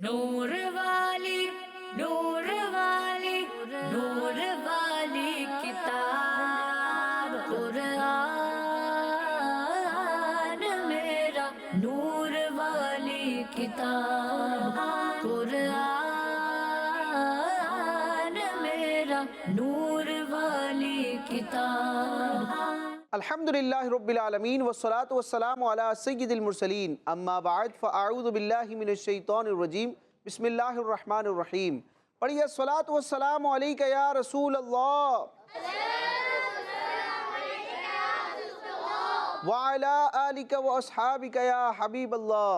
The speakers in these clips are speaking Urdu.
نور والی نور والی نور والی کتاب قرآن میرا نور والی کتاب قرآن میرا نور والی کتاب. الحمدللہ رب العالمین والصلاة والسلام علی سید المرسلین اما بعد فاعوذ باللہ من الشیطان الرجیم بسم اللہ الرحمن الرحیم. پڑھیے الصلاة والسلام علیکہ یا رسول اللہ وعلی آلکہ واصحابکہ یا حبیب اللہ.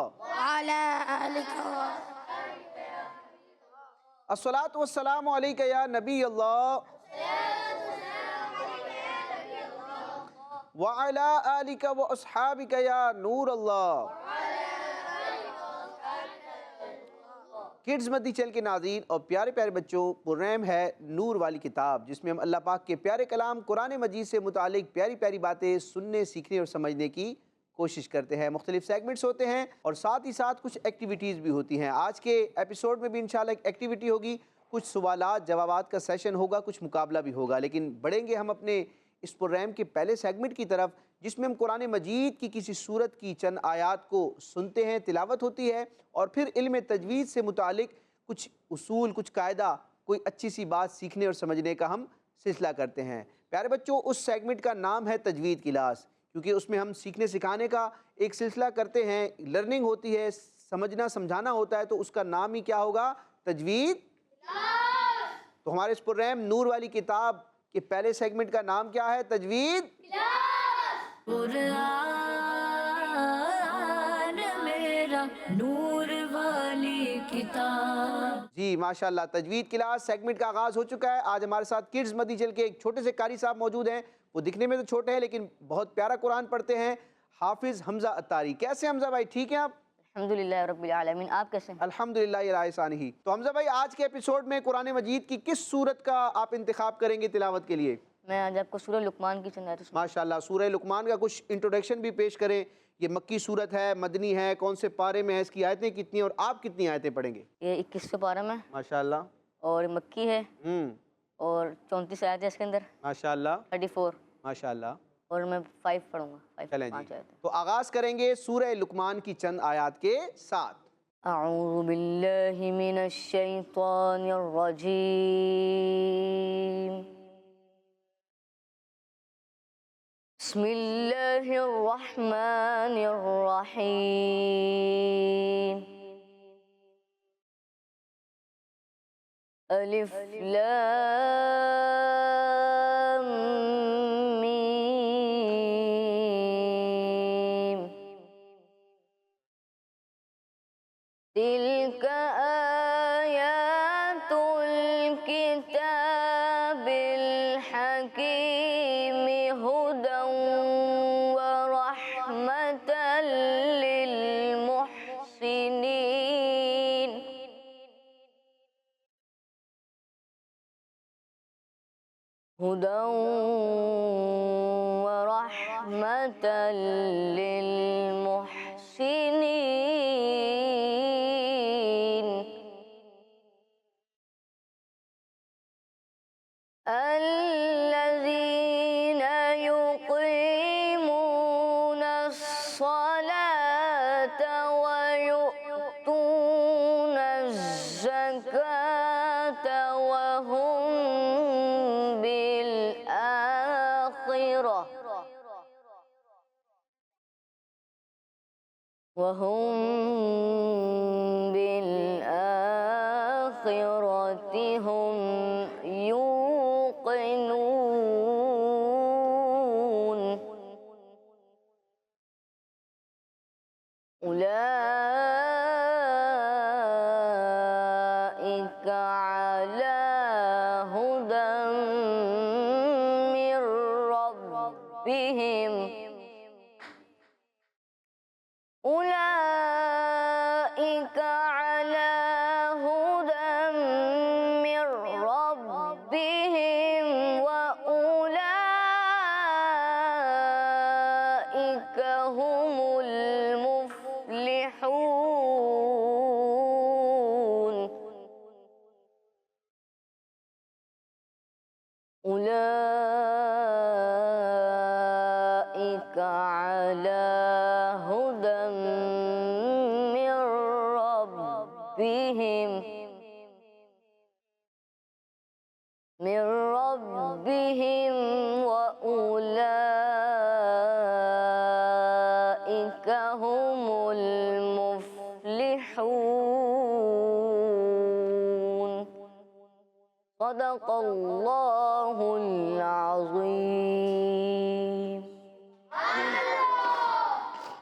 الصلاة والسلام علیکہ یا نبی اللہ وَعَلَىٰ آلِكَ وَأَصْحَابِكَ يَا نور اللہ. کڈز مدنی چینل کے ناظرین اور پیارے پیارے بچوں، پروگرام ہے نور والی کتاب، جس میں ہم اللہ پاک کے پیارے کلام قرآن مجید سے متعلق پیاری پیاری باتیں سننے، سیکھنے اور سمجھنے کی کوشش کرتے ہیں. مختلف سیگمنٹس ہوتے ہیں اور ساتھ ہی ساتھ کچھ ایکٹیویٹیز بھی ہوتی ہیں. آج کے ایپیسوڈ میں بھی انشاءاللہ ایک ایکٹیویٹی ہوگی، کچھ سوالات جوابات کا سیشن ہوگا، کچھ مقابلہ بھی ہوگا. لیکن بڑھیں گے ہم اپنے اس پروگرام کے پہلے سیگمنٹ کی طرف، جس میں ہم قرآن مجید کی کسی سورت کی چند آیات کو سنتے ہیں، تلاوت ہوتی ہے، اور پھر علم تجوید سے متعلق کچھ اصول، کچھ قاعدہ، کوئی اچھی سی بات سیکھنے اور سمجھنے کا ہم سلسلہ کرتے ہیں. پیارے بچوں، اس سیگمنٹ کا نام ہے تجوید کلاس، کیونکہ اس میں ہم سیکھنے سکھانے کا ایک سلسلہ کرتے ہیں، لرننگ ہوتی ہے، سمجھنا سمجھانا ہوتا ہے، تو اس کا نام ہی کیا ہوگا؟ تجوید. تو ہمارے اس پروگرام نور والی کتاب کہ پہلے سیگمنٹ کا نام کیا ہے؟ تجوید قرآن میرا نور والی کتاب. جی ماشاءاللہ، تجوید کلاس سیگمنٹ کا آغاز ہو چکا ہے. آج ہمارے ساتھ کڈز مدنی چینل کے ایک چھوٹے سے قاری صاحب موجود ہیں. وہ دکھنے میں تو چھوٹے ہیں لیکن بہت پیارا قرآن پڑھتے ہیں. حافظ حمزہ اتاری. کیسے حمزہ بھائی؟ ٹھیک ہیں آپ؟ الحمدللہ رب العالمین. آپ کیسے ہیں؟ الحمدللہ یہ ثانیہ. تو حمزہ بھائی، آج کے ایپیسوڈ میں قرآن مجید کی کس سورت کا آپ انتخاب کریں گے تلاوت کے لیے؟ میں آج آپ کو سورہ لقمان کی چند آیتیں سناؤں گا. ماشاءاللہ، سورہ لقمان کا کچھ انٹروڈکشن بھی پیش کریں. یہ مکی سورت ہے، مدنی ہے، کون سے پارے میں ہے، اس کی آیتیں کتنی ہیں اور آپ کتنی آیتیں پڑھیں گے؟ یہ 21 پارہ میں ماشاءاللہ. اور مکی ہے اور 34 آیتیں اس کے اندر. ماشاءاللہ 34. ماشاءاللہ. اور میں 5 پڑھوں گا. 5 چلیں جی، 5 آیتیں. تو آغاز کریں گے سورہ لقمان کی چند آیات کے ساتھ. اعوذ باللہ من الشیطان الرجیم. بسم اللہ الرحمن الرحیم. الف لام میم. تلک آیات الکتاب الحکیم ہدی ورحمۃ للمحسنین. ہدی ورحمۃ للمحسنین. الذین یقیمون الصلاة ویؤتون الزکاة وهم بالآخرة هم یوقنون. اولئک علی ہدی من ربہم. اولئک علی ہدی من ربہم واولئک هم المفلحون. ربهم وأولئك هم المفلحون صدق اللہ العظیم۔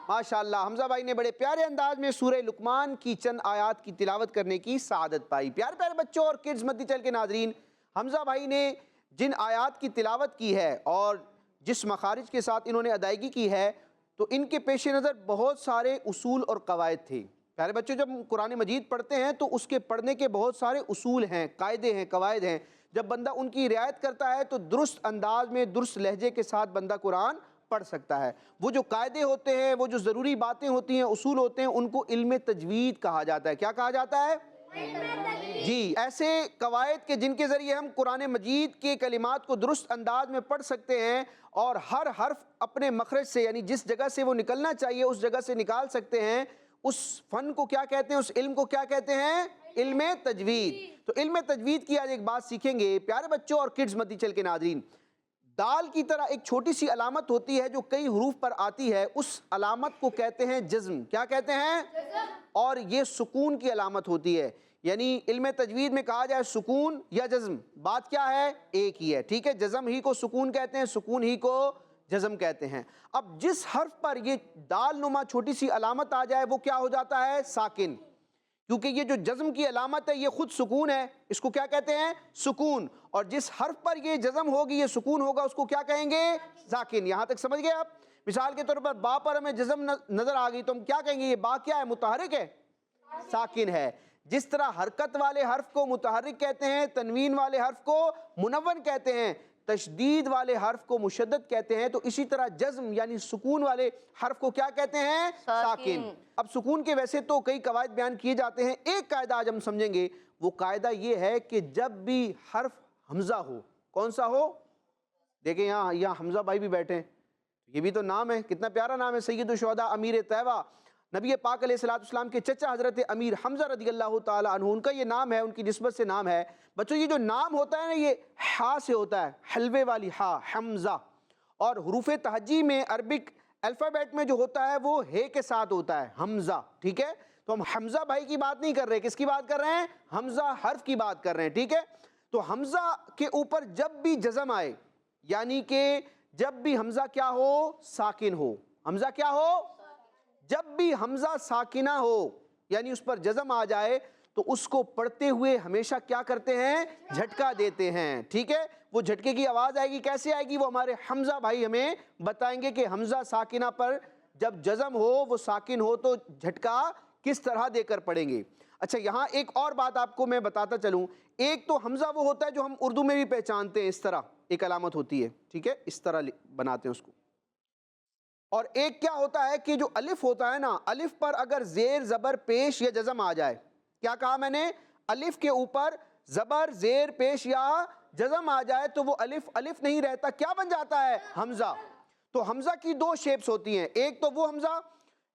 ماشاءاللہ، حمزہ بھائی نے بڑے پیارے انداز میں سورہ لقمان کی چند آیات کی تلاوت کرنے کی سعادت پائی۔ پیارے پیارے بچوں اور کڈز مدنی چینل کے ناظرین، حمزہ بھائی نے جن آیات کی تلاوت کی ہے اور جس مخارج کے ساتھ انہوں نے ادائیگی کی ہے، تو ان کے پیش نظر بہت سارے اصول اور قواعد تھے۔ پیارے بچوں، جب ہم قرآن مجید پڑھتے ہیں تو اس کے پڑھنے کے بہت سارے اصول ہیں، قاعدے ہیں، قواعد ہیں۔ جب بندہ ان کی رعایت کرتا ہے تو درست انداز میں، درست لہجے کے ساتھ بندہ قرآن پڑھ سکتا ہے۔ وہ جو قاعدے ہوتے ہیں، وہ جو ضروری باتیں ہوتی ہیں، اصول ہوتے ہیں، ان کو علم تجوید کہا جاتا ہے۔ کیا کہا جاتا ہے؟ جی، ایسے قواعد کے جن کے ذریعے ہم قرآن مجید کے کلمات کو درست انداز میں پڑھ سکتے ہیں اور ہر حرف اپنے مخرج سے، یعنی جس جگہ سے وہ نکلنا چاہیے اس جگہ سے نکال سکتے ہیں۔ اس فن کو کیا کہتے ہیں؟ اس علم کو کیا کہتے ہیں؟ علم تجوید۔ تو علم تجوید کی آج ایک بات سیکھیں گے پیارے بچوں اور کڈز مدنی چینل کے ناظرین۔ دال کی طرح ایک چھوٹی سی علامت ہوتی ہے جو کئی حروف پر آتی ہے، اس علامت کو کہتے ہیں جزم۔ کیا کہتے ہیں؟ اور یہ سکون کی علامت ہوتی ہے، یعنی علم تجوید میں کہا جائے سکون یا جزم، بات کیا ہے؟ ایک ہی ہے، ٹھیک ہے؟ جزم ہی کو سکون کہتے ہیں، سکون ہی کو جزم کہتے ہیں۔ اب جس حرف پر یہ دال نما چھوٹی سی علامت آ جائے وہ کیا ہو جاتا ہے؟ ساکن، کیونکہ یہ جو جزم کی علامت ہے یہ خود سکون ہے، اس کو کیا کہتے ہیں؟ سکون۔ اور جس حرف پر یہ جزم ہوگی، یہ سکون ہوگا، اس کو کیا کہیں گے؟ ساکن۔ یہاں تک سمجھ گئے آپ؟ مثال کے طور پر با پر ہمیں جزم نظر آ گئی تو ہم کیا کہیں گے؟ یہ با کیا ہے؟ متحرک ہے، ساکن ہے۔ جس طرح حرکت والے حرف کو متحرک کہتے ہیں، تنوین والے حرف کو منون کہتے ہیں، تشدید والے حرف کو مشدد کہتے ہیں، تو اسی طرح جزم یعنی سکون والے حرف کو کیا کہتے ہیں؟ ساکن۔ اب سکون کے ویسے تو کئی قواعد بیان کیے جاتے ہیں، ایک قاعدہ آج ہم سمجھیں گے۔ وہ قاعدہ یہ ہے کہ جب بھی حرف حمزہ ہو، کون سا ہو؟ دیکھیں یہاں حمزہ بھائی بھی بیٹھے ہیں، یہ بھی تو نام ہے، کتنا پیارا نام ہے، سید الشہداء امیر طیبہ، نبی پاک علیہ السلام کے چچا حضرت امیر حمزہ رضی اللہ تعالیٰ عنہ، ان کا یہ نام ہے، ان کی نسبت سے نام ہے۔ بچوں یہ جو نام ہوتا ہے نا، یہ ہا سے ہوتا ہے، حلوے والی ہا، حمزہ۔ اور حروف تہجی میں عربک الفابیٹ میں جو ہوتا ہے وہ ہے کے ساتھ ہوتا ہے، حمزہ، ٹھیک ہے؟ تو ہم حمزہ بھائی کی بات نہیں کر رہے، کس کی بات کر رہے ہیں؟ حمزہ حرف کی بات کر رہے ہیں، ٹھیک ہے؟ تو حمزہ کے اوپر جب بھی جزم آئے، یعنی کہ جب بھی حمزہ کیا ہو؟ ساکن ہو۔ حمزہ کیا ہو؟ جب بھی حمزہ ساکنہ ہو، یعنی اس پر جزم آ جائے، تو اس کو پڑھتے ہوئے ہمیشہ کیا کرتے ہیں؟ جھٹکا دیتے ہیں، ٹھیک ہے؟ وہ جھٹکے کی آواز آئے گی، کیسے آئے گی؟ وہ ہمارے حمزہ بھائی ہمیں بتائیں گے کہ حمزہ ساکنہ پر جب جزم ہو، وہ ساکن ہو، تو جھٹکا کس طرح دے کر پڑھیں گے۔ اچھا، یہاں ایک اور بات آپ کو میں بتاتا چلوں۔ ایک تو حمزہ وہ ہوتا ہے جو ہم اردو میں بھی پہچانتے ہیں، اس طرح ایک علامت ہوتی ہے، ٹھیک ہے؟ اس طرح بناتے ہیں اس کو۔ اور ایک کیا ہوتا ہے کہ جو الف ہوتا ہے نا، الف پر اگر زیر زبر پیش یا جزم آ جائے، کیا کہا میں نے؟ الف کے اوپر زبر زیر پیش یا جزم آ جائے تو وہ الف الف نہیں رہتا، کیا بن جاتا ہے؟ حمزہ۔ تو حمزہ کی دو شیپس ہوتی ہیں، ایک تو وہ حمزہ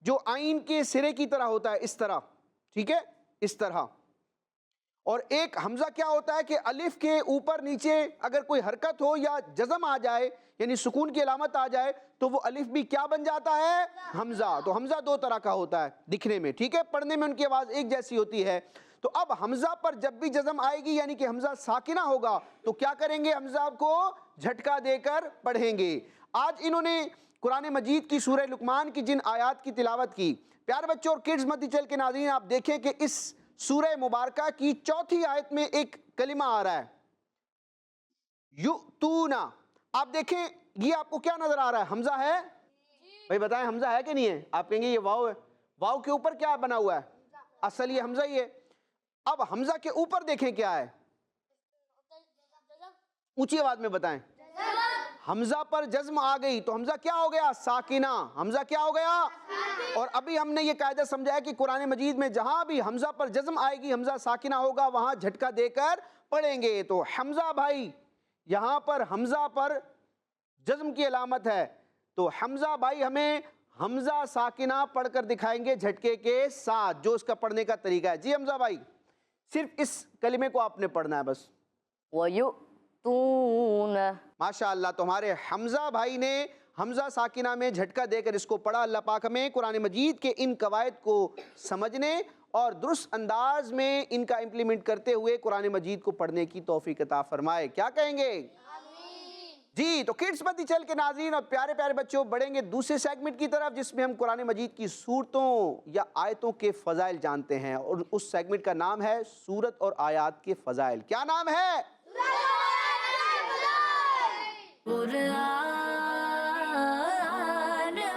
جو آئین کے سرے کی طرح ہوتا ہے، اس طرح، ٹھیک ہے؟ اس طرح۔ اور ایک حمزہ کیا ہوتا ہے کہ الف کے اوپر نیچے اگر کوئی حرکت ہو یا جزم آ جائے، یعنی سکون کی علامت آ جائے، تو وہ الف بھی کیا بن جاتا ہے؟ حمزہ۔ تو حمزہ دو طرح کا ہوتا ہے دکھنے میں، ٹھیک ہے؟ پڑھنے میں ان کی آواز ایک جیسی ہوتی ہے۔ تو اب حمزہ پر جب بھی جزم آئے گی، یعنی کہ حمزہ ساکنہ ہوگا، تو کیا کریں گے؟ حمزہ کو جھٹکا دے کر پڑھیں گے۔ آج انہوں نے قرآن مجید کی سورہ لقمان کی جن آیات کی تلاوت کی، پیارے بچوں اور کڈز مدنی چینل کے ناظرین، آپ دیکھیں کہ اس سورہ مبارکہ کی چوتھی آیت میں ایک کلمہ آ رہا ہے، یؤتونا۔ آپ دیکھیں یہ آپ کو کیا نظر آ رہا ہے؟ حمزہ ہے؟ بھائی بتائیں حمزہ ہے کہ نہیں ہے؟ آپ کہیں گے یہ واو ہے، واو کے اوپر کیا بنا ہوا ہے؟ اصل یہ حمزہ ہی ہے۔ اب حمزہ کے اوپر دیکھیں کیا ہے، اونچی آواز میں بتائیں۔ حمزہ پر جزم آ گئی تو حمزہ کیا ہو گیا؟ ساکنہ۔ حمزہ کیا ہو گیا؟ اور ابھی ہم نے یہ قاعدہ سمجھا ہے کہ قرآن مجید میں جہاں بھی حمزہ پر جزم آئے گی، حمزہ ساکنہ ہوگا، وہاں جھٹکا دے کر پڑھیں گے۔ تو حمزہ بھائی یہاں پر حمزہ پر جزم کی علامت ہے، تو حمزہ بھائی ہمیں حمزہ ساکنہ پڑھ کر دکھائیں گے جھٹکے کے ساتھ، جو اس کا پڑھنے کا طریقہ ہے۔ جی حمزہ بھائی، صرف اس کلمے کو آپ نے پڑھنا ہے بس۔ وَيُؤْتُونَ ماشاءاللہ، تمہارے حمزہ بھائی نے حمزہ ساکنہ میں جھٹکا دے کر اس کو پڑھا۔ اللہ پاک ہمیں قرآن مجید کے ان قواعد کو سمجھنے اور درست انداز میں ان کا امپلیمنٹ کرتے ہوئے قرآن مجید کو پڑھنے کی توفیق عطا فرمائے۔ کیا کہیں گے؟ جی تو کڈس مدی چل کے ناظرین اور پیارے پیارے بچوں، بڑھیں گے دوسرے سیگمنٹ کی طرف، جس میں ہم قرآن مجید کی سورتوں یا آیتوں کے فضائل جانتے ہیں، اور اس سیگمنٹ کا نام ہے سورت اور آیات کے فضائل۔ کیا نام ہے؟ قرآن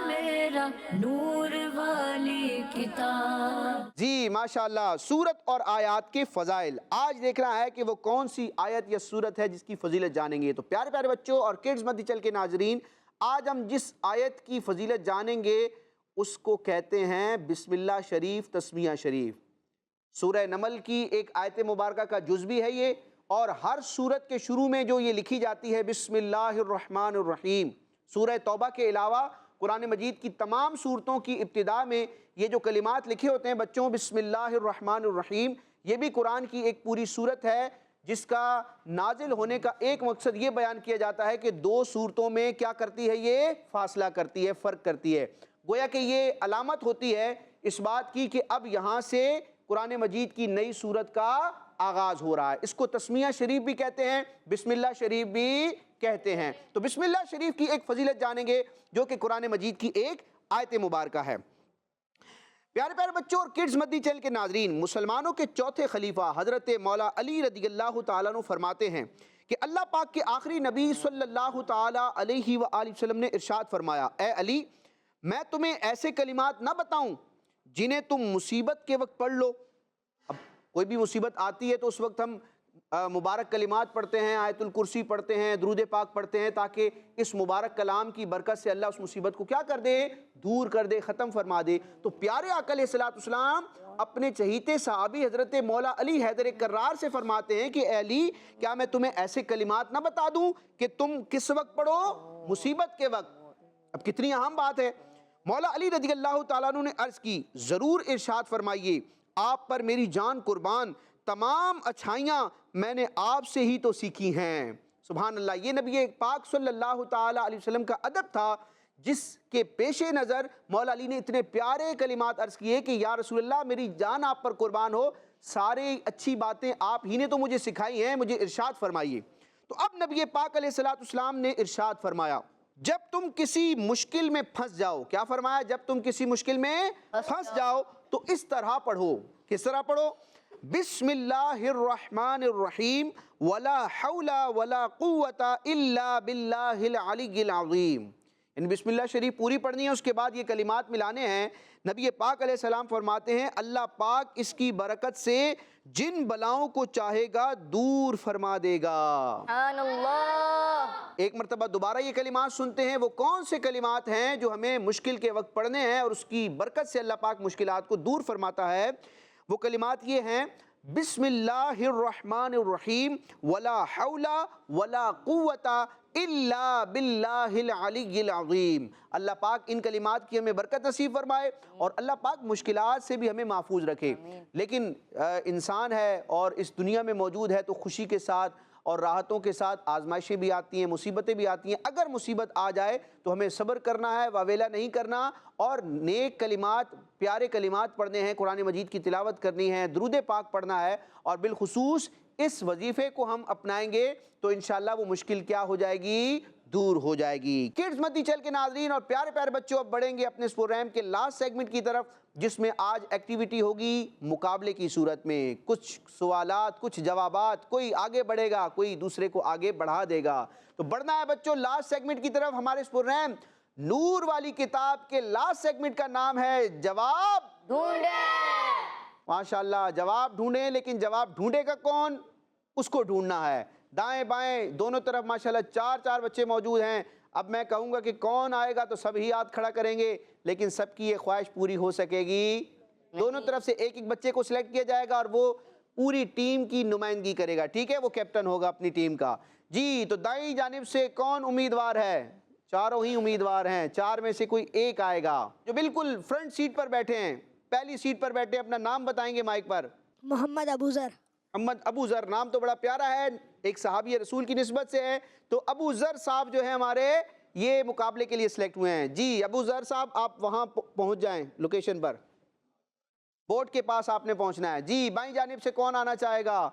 میرا نور والی کتاب۔ جی ماشاءاللہ، سورت اور آیات کے فضائل۔ آج دیکھنا ہے کہ وہ کون سی آیت یا سورت ہے جس کی فضیلت جانیں گے۔ تو پیارے پیارے بچوں اور کڈز مدی چل کے ناظرین، آج ہم جس آیت کی فضیلت جانیں گے اس کو کہتے ہیں بسم اللہ شریف، تسمیہ شریف۔ سورہ نمل کی ایک آیت مبارکہ کا جز بھی ہے یہ، اور ہر سورت کے شروع میں جو یہ لکھی جاتی ہے بسم اللہ الرحمن الرحیم۔ سورہ توبہ کے علاوہ قرآن مجید کی تمام سورتوں کی ابتدا میں یہ جو کلمات لکھے ہوتے ہیں بچوں، بسم اللہ الرحمن الرحیم، یہ بھی قرآن کی ایک پوری سورت ہے جس کا نازل ہونے کا ایک مقصد یہ بیان کیا جاتا ہے کہ دو سورتوں میں کیا کرتی ہے، یہ فاصلہ کرتی ہے، فرق کرتی ہے۔ گویا کہ یہ علامت ہوتی ہے اس بات کی کہ اب یہاں سے قرآن مجید کی نئی سورت کا آغاز ہو رہا ہے۔ اس کو تسمیہ شریف بھی کہتے ہیں، بسم اللہ شریف بھی کہتے ہیں۔ تو بسم اللہ شریف کی ایک فضیلت جانیں گے جو کہ قرآن مجید کی ایک آیت مبارکہ ہے۔ پیارے پیارے بچوں اور کڈز مدی چینل کے ناظرین، مسلمانوں کے چوتھے خلیفہ حضرت مولا علی رضی اللہ تعالیٰ عنہ فرماتے ہیں کہ اللہ پاک کے آخری نبی صلی اللہ تعالیٰ علیہ وآلہ وسلم نے ارشاد فرمایا، اے علی، میں تمہیں ایسے کلمات نہ بتاؤں جنہیں تم مصیبت کے وقت پڑھ لو۔ اب کوئی بھی مصیبت آتی ہے تو اس وقت ہم مبارک کلمات پڑھتے ہیں، آیت الکرسی پڑھتے ہیں، درود پاک پڑھتے ہیں، تاکہ اس مبارک کلام کی برکت سے اللہ اس مصیبت کو کیا کر دے، دور کر دے، ختم فرما دے۔ تو پیارے آقا علیہ السلام اپنے چہیتے صحابی حضرت مولا علی حیدر کرار سے فرماتے ہیں کہ اے علی، کیا میں تمہیں ایسے کلمات نہ بتا دوں کہ تم کس وقت پڑھو؟ مصیبت کے وقت۔ اب کتنی اہم بات ہے۔ مولا علی رضی اللہ تعالیٰ عنہ نے عرض کی، ضرور ارشاد فرمائیے، آپ پر میری جان قربان، تمام اچھائیاں میں نے آپ سے ہی تو سیکھی ہیں۔ سبحان اللہ، یہ نبی پاک صلی اللہ تعالیٰ علیہ وسلم کا ادب تھا، جس کے پیش نظر مولا علی نے اتنے پیارے کلمات عرض کیے کہ یا رسول اللہ، میری جان آپ پر قربان ہو، سارے اچھی باتیں آپ ہی نے تو مجھے سکھائی ہیں، مجھے ارشاد فرمائیے۔ تو اب نبی پاک علیہ السلام نے ارشاد فرمایا، جب تم کسی مشکل میں پھنس جاؤ، کیا فرمایا؟ جب تم کسی مشکل میں پھنس جاؤ تو اس طرح پڑھو۔ کس طرح پڑھو؟ بسم اللہ الرحمن الرحیم ولا حول ولا قوت الا باللہ العلی العظیم۔ یعنی بسم اللہ شریف پوری پڑھنی ہے، اس کے بعد یہ کلمات ملانے ہیں۔ نبی پاک علیہ السلام فرماتے ہیں، اللہ پاک اس کی برکت سے جن بلاؤں کو چاہے گا دور فرما دے گا۔ سبحان اللہ۔ ایک مرتبہ دوبارہ یہ کلمات سنتے ہیں، وہ کون سے کلمات ہیں جو ہمیں مشکل کے وقت پڑھنے ہیں اور اس کی برکت سے اللہ پاک مشکلات کو دور فرماتا ہے؟ وہ کلمات یہ ہیں، بسم اللہ الرحمن الرحیم ولا حول ولا قوت الا باللہ العلی العظیم۔ اللہ پاک ان کلمات کی ہمیں برکت نصیب فرمائے اور اللہ پاک مشکلات سے بھی ہمیں محفوظ رکھے۔ لیکن انسان ہے اور اس دنیا میں موجود ہے تو خوشی کے ساتھ اور راحتوں کے ساتھ آزمائشیں بھی آتی ہیں، مصیبتیں بھی آتی ہیں۔ اگر مصیبت آ جائے تو ہمیں صبر کرنا ہے، واویلا نہیں کرنا، اور نیک کلمات، پیارے کلمات پڑھنے ہیں، قرآن مجید کی تلاوت کرنی ہے، درود پاک پڑھنا ہے، اور بالخصوص اس وظیفے کو ہم اپنائیں گے تو انشاءاللہ وہ مشکل کیا ہو جائے گی؟ دور ہو جائے گی۔ کڈز مدی چل کے ناظرین اور پیارے پیارے بچوں، اب بڑھیں گے اپنے اس پروگرام کے لاسٹ سیگمنٹ کی طرف، جس میں آج ایکٹیویٹی ہوگی مقابلے کی صورت میں، کچھ سوالات، کچھ جوابات، کوئی آگے بڑھے گا، کوئی دوسرے کو آگے بڑھا دے گا۔ تو بڑھنا ہے بچوں لاسٹ سیگمنٹ کی طرف۔ ہمارے اس پروگرام نور والی کتاب کے لاسٹ سیگمنٹ کا نام ہے جواب ڈھونڈیں۔ ماشاءاللہ، جواب ڈھونڈیں، لیکن جواب ڈھونڈے گا کون؟ اس کو ڈھونڈنا ہے۔ دائیں بائیں دونوں طرف ماشاءاللہ چار بچے موجود ہیں۔ اب میں کہوں گا کہ کون آئے گا تو سب ہی ہاتھ کھڑا کریں گے، لیکن سب کی یہ خواہش پوری ہو سکے گی؟ دونوں طرف سے ایک بچے کو سلیکٹ کیا جائے گا اور وہ پوری ٹیم کی نمائندگی کرے گا، ٹھیک ہے؟ وہ کیپٹن ہوگا اپنی ٹیم کا۔ جی تو دائیں جانب سے کون امیدوار ہے؟ چاروں ہی امیدوار ہیں، چار میں سے کوئی ایک آئے گا جو بالکل فرنٹ سیٹ پر بیٹھے ہیں، پہلی سیٹ پر بیٹھے ہیں، اپنا نام بتائیں گے مائک پر۔ محمد ابو ذر۔ محمد ابو ذر، نام تو بڑا پیارا ہے، ایک صحابی رسول کی نسبت سے ہے، تو ابو ذر صاحب جو ہیں ہمارے یہ مقابلے کے لیے سلیکٹ ہوئے ہیں۔ جی ابو ذر صاحب آپ وہاں پہنچ جائیں لوکیشن پر، بورڈ کے پاس آپ نے پہنچنا ہے۔ جی بائیں جانب سے کون آنا چاہے گا؟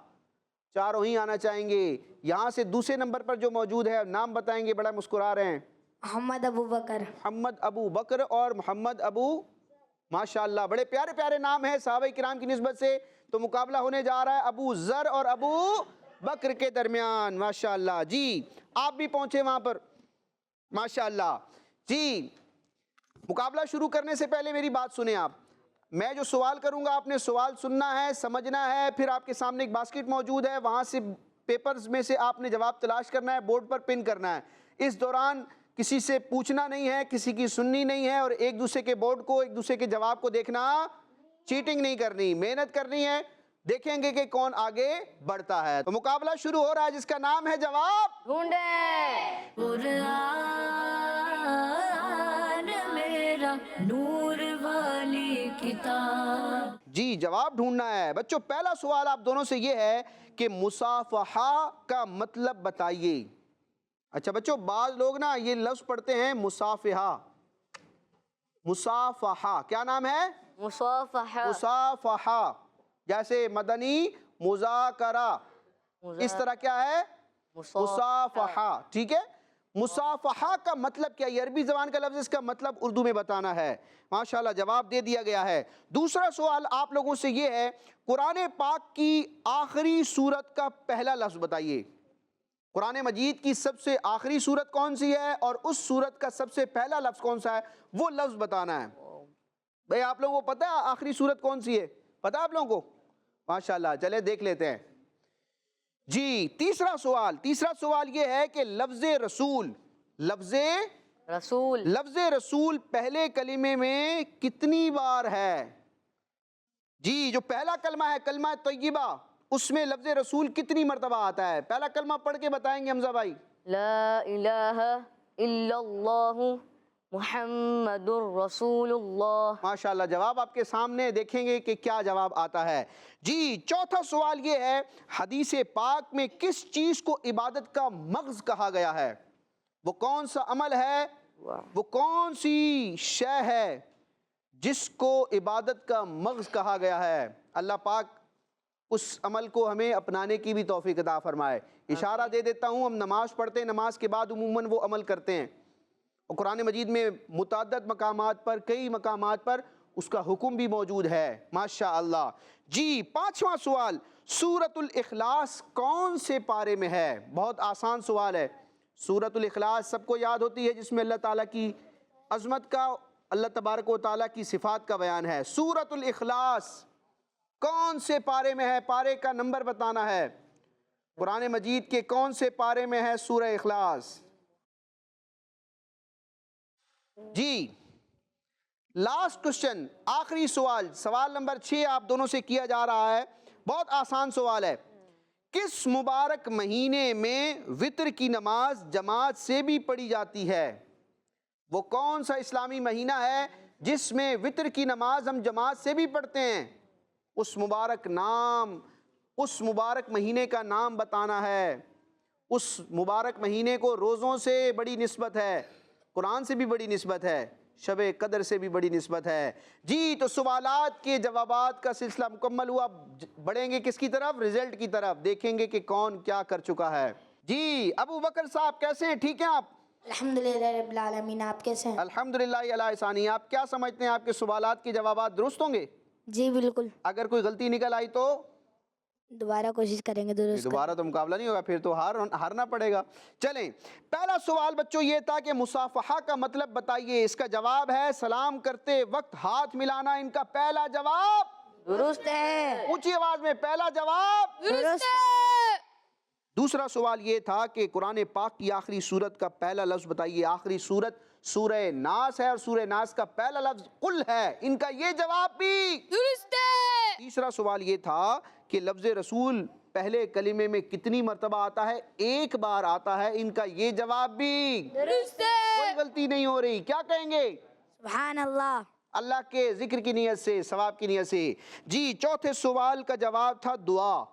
چاروں ہی آنا چاہیں گے۔ یہاں سے دوسرے نمبر پر جو موجود ہے نام بتائیں گے، بڑا مسکرا رہے ہیں۔ محمد ابو بکر۔ محمد ابو بکر اور محمد ابو، ماشاءاللہ بڑے پیارے پیارے نام ہیں صحابہ کرام کی نسبت سے۔ تو مقابلہ ہونے جا رہا ہے ابو ذر اور ابو بکر کے درمیان، ماشاءاللہ۔ جی آپ بھی پہنچے وہاں پر، ماشاءاللہ۔ جی مقابلہ شروع کرنے سے پہلے میری بات سنیں آپ، میں جو سوال کروں گا آپ نے سوال سننا ہے، سمجھنا ہے، پھر آپ کے سامنے ایک باسکٹ موجود ہے، وہاں سے پیپرز میں سے آپ نے جواب تلاش کرنا ہے، بورڈ پر پن کرنا ہے۔ اس دوران کسی سے پوچھنا نہیں ہے، کسی کی سننی نہیں ہے، اور ایک دوسرے کے بورڈ کو، ایک دوسرے کے جواب کو دیکھنا، چیٹنگ نہیں کرنی، محنت کرنی ہے، دیکھیں گے کہ کون آگے بڑھتا ہے۔ تو مقابلہ شروع ہو رہا ہے جس کا نام ہے جواب ڈھونڈیں۔ قرآن میرا نور والی کتاب۔ جی جواب ڈھونڈنا ہے بچوں۔ پہلا سوال آپ دونوں سے یہ ہے کہ مصافحہ کا مطلب بتائیے۔ اچھا بچوں، بعض لوگ نا یہ لفظ پڑھتے ہیں مصافحہ، مصافحہ کیا نام ہے؟ مصافحہ۔ مصافحہ، جیسے مدنی مذاکرہ، اس طرح کیا ہے؟ مصافحہ، ٹھیک ہے۔ مصافحہ کا مطلب کیا؟ یہ عربی زبان کا لفظ، اس کا مطلب اردو میں بتانا ہے۔ ماشاءاللہ جواب دے دیا گیا ہے۔ دوسرا سوال آپ لوگوں سے یہ ہے، قرآن پاک کی آخری سورت کا پہلا لفظ بتائیے۔ قرآن مجید کی سب سے آخری سورت کون سی ہے اور اس سورت کا سب سے پہلا لفظ کون سا ہے، وہ لفظ بتانا ہے۔ بھئی آپ لوگوں کو پتہ ہے آخری سورت کون سی ہے؟ پتہ ہے آپ لوگوں کو؟ ماشاءاللہ، چلے دیکھ لیتے ہیں۔ جی تیسرا سوال یہ ہے کہ لفظ رسول، لفظ رسول پہلے کلمے میں کتنی بار ہے؟ جی جو پہلا کلمہ ہے کلمہ طیبہ، اس میں لفظ رسول کتنی مرتبہ آتا ہے؟ پہلا کلمہ پڑھ کے بتائیں گے حمزہ بھائی۔ لا الہ الا اللہ محمد الرسول اللہ۔ ماشاءاللہ جواب آپ کے سامنے، دیکھیں گے کہ کیا جواب آتا ہے۔ جی چوتھا سوال یہ ہے، حدیث پاک میں کس چیز کو عبادت کا مغز کہا گیا ہے؟ وہ کون سا عمل ہے، وہ کون سی شے ہے جس کو عبادت کا مغز کہا گیا ہے؟ اللہ پاک اس عمل کو ہمیں اپنانے کی بھی توفیق عطا فرمائے۔ اشارہ دے دیتا ہوں، ہم نماز پڑھتے ہیں، نماز کے بعد عموماً وہ عمل کرتے ہیں، اور قرآن مجید میں متعدد مقامات پر، کئی مقامات پر اس کا حکم بھی موجود ہے، ماشاءاللہ۔ جی پانچواں سوال، سورۃ الاخلاص کون سے پارے میں ہے؟ بہت آسان سوال ہے۔ سورۃ الاخلاص سب کو یاد ہوتی ہے، جس میں اللہ تعالیٰ کی عظمت کا، اللہ تبارک و تعالیٰ کی صفات کا بیان ہے۔ سورۃ الاخلاص کون سے پارے میں ہے؟ پارے کا نمبر بتانا ہے۔ قرآن مجید کے کون سے پارے میں ہے سورہ اخلاص؟ جی لاسٹ کوسچن، آخری سوال، سوال نمبر 6 آپ دونوں سے کیا جا رہا ہے، بہت آسان سوال ہے۔ کس مبارک مہینے میں وتر کی نماز جماعت سے بھی پڑھی جاتی ہے؟ وہ کون سا اسلامی مہینہ ہے جس میں وتر کی نماز ہم جماعت سے بھی پڑھتے ہیں؟ اس مبارک مہینے کا نام بتانا ہے۔ اس مبارک مہینے کو روزوں سے بڑی نسبت ہے، قرآن سے بھی بڑی نسبت ہے، شب قدر سے بھی بڑی نسبت ہے۔ جی تو سوالات کے جوابات کا سلسلہ مکمل ہوا، بڑھیں گے کس کی طرف؟ رزلٹ کی طرف، دیکھیں گے کہ کون کیا کر چکا ہے۔ جی ابو بکر صاحب کیسے ہیں؟ ٹھیک ہیں آپ؟ الحمدللہ رب العالمین، آپ کیسے ہیں؟ الحمدللہ علی ثانی۔ آپ کیا سمجھتے ہیں آپ کے سوالات کے جوابات درست ہوں گے؟ جی بالکل، اگر کوئی غلطی نکل آئی تو دوبارہ کوشش کریں گے درست دوبارہ تو مقابلہ نہیں ہوگا، پھر تو ہارنا پڑے گا۔ چلیں پہلا سوال بچوں یہ تھا کہ مصافحہ کا مطلب بتائیے۔ اس کا جواب ہے سلام کرتے وقت ہاتھ ملانا۔ ان کا پہلا جواب درست ہے۔ اونچی آواز میں، پہلا جواب درست۔ دوسرا سوال یہ تھا کہ قرآن پاک کی آخری سورت کا پہلا لفظ بتائیے۔ آخری سورت سورہ ناس ہے، اور سورہ ناس کا پہلا لفظ قل ہے۔ ان کا یہ جواب بھی درست ہے۔ تیسرا سوال یہ تھا کہ لفظ رسول پہلے کلمے میں کتنی مرتبہ آتا ہے؟ ایک بار آتا ہے۔ ان کا یہ جواب بھی درست ہے۔ کوئی غلطی نہیں ہو رہی۔ کیا کہیں گے؟ سبحان اللہ۔ اللہ کے ذکر کی نیت سے، ثواب کی نیت سے۔ جی چوتھے سوال کا جواب تھا دعا۔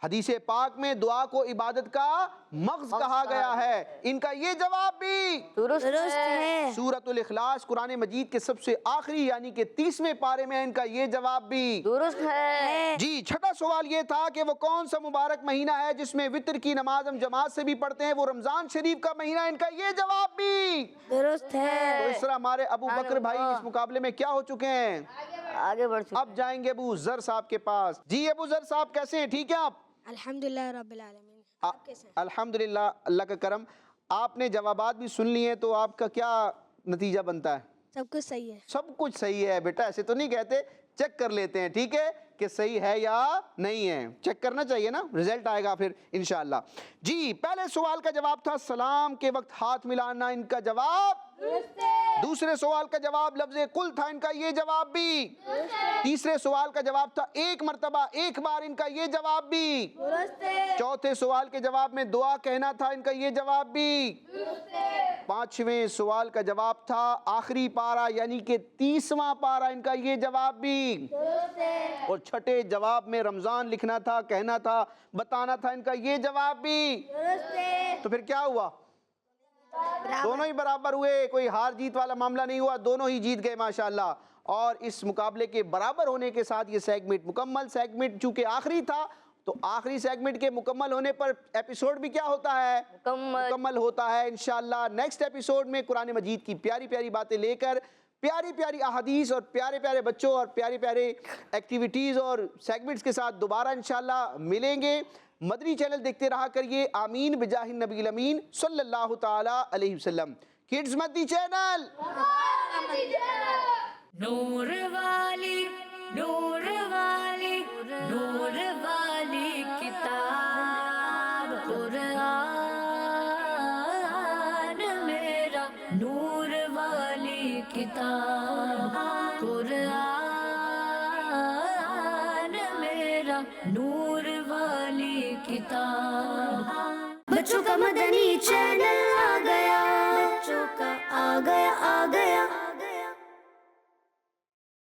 حدیث پاک میں دعا کو عبادت کا مغز کہا گیا ہے۔ ان کا یہ جواب بھی درست ہے۔ سورۃ الاخلاص قرآن مجید کے سب سے آخری یعنی کہ 30ویں پارے میں ان کا یہ جواب بھی درست ہے۔ جی چھٹا سوال یہ تھا کہ وہ کون سا مبارک مہینہ ہے جس میں وتر کی نماز ہم جماعت سے بھی پڑھتے ہیں؟ وہ رمضان شریف کا مہینہ۔ ان کا یہ جواب بھی درست تو ہے۔ اس طرح ہمارے ابو بکر بھائی اس مقابلے میں کیا ہو چکے ہیں؟ آگے بڑھ چکے۔ اب جائیں گے ابو ذر صاحب کے پاس۔ جی ابو ذر صاحب کیسے ہیں؟ ٹھیک ہے آپ؟ الحمدللہ رب العالمین۔ آپ کیسے ہیں؟ الحمدللہ، اللہ کا کرم۔ آپ نے جوابات بھی سن لیے تو آپ کا کیا نتیجہ بنتا ہے؟ سب کچھ صحیح ہے۔ سب کچھ صحیح ہے بیٹا، ایسے تو نہیں کہتے، چیک کر لیتے ہیں، ٹھیک ہے کہ صحیح ہے یا نہیں ہے۔ چیک کرنا چاہیے نا، رزلٹ آئے گا پھر انشاءاللہ۔ جی پہلے سوال کا جواب تھا سلام کے وقت ہاتھ ملانا۔ ان کا جواب دوسرے سوال کا جواب لفظ قل تھا۔ ان کا یہ جواب بھی تیسرے سوال کا جواب تھا ایک مرتبہ، ایک بار۔ ان کا یہ جواب بھی چوتھے سوال کے جواب میں دعا کہنا تھا۔ ان کا یہ جواب بھی پانچویں سوال کا جواب تھا آخری پارہ یعنی کہ 30واں پارہ۔ ان کا یہ جواب بھی اور چھٹے جواب میں رمضان لکھنا تھا، کہنا تھا، بتانا تھا۔ ان کا یہ جواب بھی تو پھر کیا ہوا؟ دونوں ہی برابر ہوئے، کوئی ہار جیت والا معاملہ نہیں ہوا، دونوں ہی جیت گئے ماشاءاللہ۔ اور اس مقابلے کے برابر ہونے کے ساتھ یہ سیگمنٹ مکمل۔ سیگمنٹ چونکہ آخری تھا تو آخری سیگمنٹ کے مکمل ہونے پر ایپیسوڈ بھی کیا ہوتا ہے؟ مکمل ہوتا ہے انشاءاللہ۔ نیکسٹ ایپیسوڈ میں قرآن مجید کی پیاری پیاری باتیں لے کر، پیاری پیاری احادیث اور پیارے پیارے بچوں اور پیارے پیارے ایکٹیویٹیز اور سیگمنٹس کے ساتھ دوبارہ انشاءاللہ ملیں گے۔ مدنی چینل دیکھتے رہا کریے۔ آمین بجاہ النبی الامین صلی اللہ تعالی علیہ وسلم۔ کڈز مدنی چینل، نور والی، نور والی، نور والی کتاب قرآن میرا، نور والی کتاب قرآن میرا، نور والی کتاب۔ بچوں کا مدنی چینل آ گیا۔